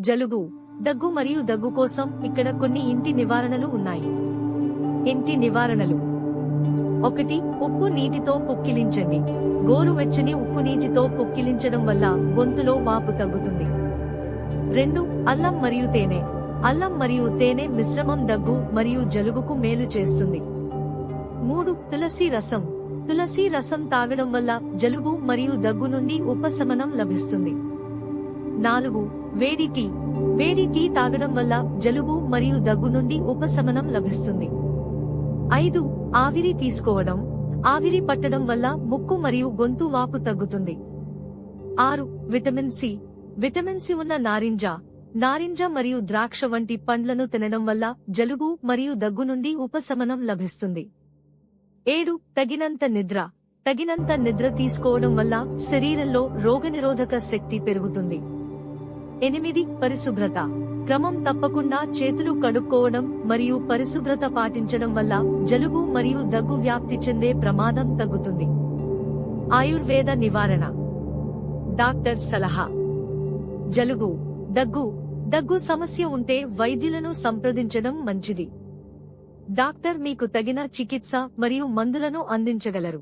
జలుబు, దగ్గు మరియు దగ్గు కోసం ఇక్కడ కొన్ని ఇంటి నివారణలు ఉన్నాయి. ఇంటి నివారణలు: 1. ఉప్పు నీటితో పుక్కిలించండి. గోరువెచ్చని ఉప్పు నీటితో పుక్కిలించడం వల్ల గొంతులో వాపు తగ్గుతుంది. 2. అల్లం మరియు తేనె. అల్లం మరియు తేనె మిశ్రమం దగ్గు మరియు జలుబుకు మేలు చేస్తుంది. 3. తులసి రసం. తులసి రసం తాగడం వల్ల జలుబు మరియు దగ్గు నుండి ఉపశమనం లభిస్తుంది. 4. వేడి టీ. వేడి టీ తాగడం వల్ల జలుబు మరియు దగ్గు నుండి ఉపశమనం లభిస్తుంది. 5. ఆవిరి తీసుకోవడం. ఆవిరి పట్టడం వల్ల ముక్కు మరియు గొంతు వాపు తగ్గుతుంది. 6. Vitamin C. విటమిన్ సి ఉన్న నారింజ మరియు ద్రాక్ష వంటి పండ్లను తినడం వల్ల జలుబు మరియు దగ్గు నుండి ఉపశమనం లభిస్తుంది. 7. తగినంత నిద్ర. తగినంత నిద్ర తీసుకోవడం వల్ల శరీరంలో రోగనిరోధక శక్తి పెరుగుతుంది. 8. పరిశుభ్రత. క్రమం తప్పకుండా చేతులు కడుక్కోవడం మరియు పరిశుభ్రత పాటించడం వల్ల జలుబు మరియు దగ్గు వ్యాప్తి చెందే ప్రమాదం తగ్గుతుంది. ఆయుర్వేద నివారణ. డాక్టర్ సలహా. జలుబు, దగ్గు సమస్య ఉంటే వైద్యులను సంప్రదించడం మంచిది. డాక్టర్ మీకు తగిన చికిత్స మరియు మందులను అందించగలరు.